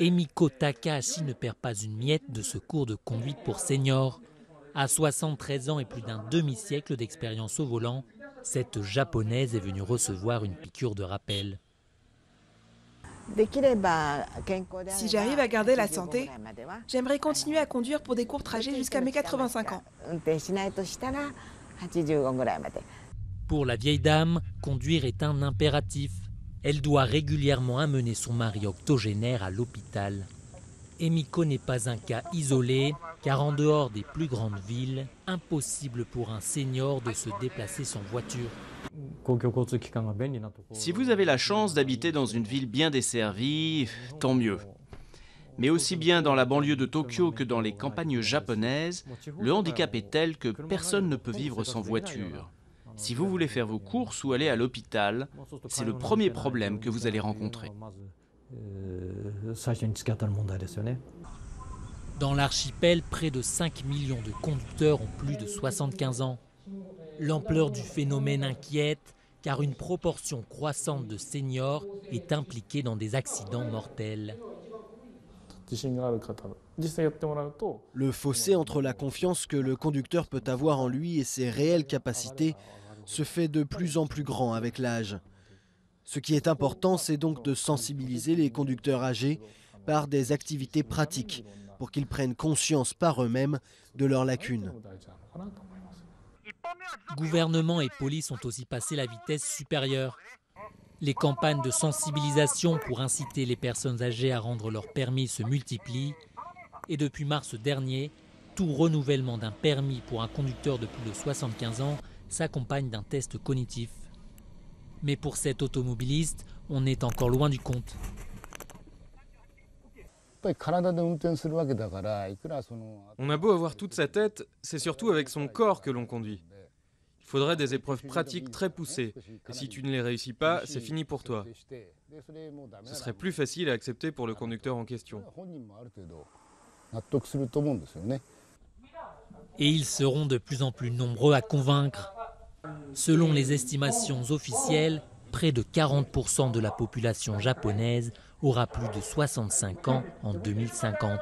Emiko Takahashi ne perd pas une miette de ce cours de conduite pour seniors. À 73 ans et plus d'un demi-siècle d'expérience au volant, cette japonaise est venue recevoir une piqûre de rappel. Si j'arrive à garder la santé, j'aimerais continuer à conduire pour des courts trajets jusqu'à mes 85 ans. Pour la vieille dame, conduire est un impératif. Elle doit régulièrement amener son mari octogénaire à l'hôpital. Emiko n'est pas un cas isolé, car en dehors des plus grandes villes, impossible pour un senior de se déplacer sans voiture. Si vous avez la chance d'habiter dans une ville bien desservie, tant mieux. Mais aussi bien dans la banlieue de Tokyo que dans les campagnes japonaises, le handicap est tel que personne ne peut vivre sans voiture. Si vous voulez faire vos courses ou aller à l'hôpital, c'est le premier problème que vous allez rencontrer. Dans l'archipel, près de 5 millions de conducteurs ont plus de 75 ans. L'ampleur du phénomène inquiète, car une proportion croissante de seniors est impliquée dans des accidents mortels. Le fossé entre la confiance que le conducteur peut avoir en lui et ses réelles capacités se fait de plus en plus grand avec l'âge. Ce qui est important, c'est donc de sensibiliser les conducteurs âgés par des activités pratiques pour qu'ils prennent conscience par eux-mêmes de leurs lacunes. Gouvernement et police ont aussi passé la vitesse supérieure. Les campagnes de sensibilisation pour inciter les personnes âgées à rendre leur permis se multiplient. Et depuis mars dernier, tout renouvellement d'un permis pour un conducteur de plus de 75 ans s'accompagne d'un test cognitif. Mais pour cet automobiliste, on est encore loin du compte. On a beau avoir toute sa tête, c'est surtout avec son corps que l'on conduit. Il faudrait des épreuves pratiques très poussées, et si tu ne les réussis pas, c'est fini pour toi. Ce serait plus facile à accepter pour le conducteur en question. Et ils seront de plus en plus nombreux à convaincre. Selon les estimations officielles, près de 40% de la population japonaise aura plus de 65 ans en 2050.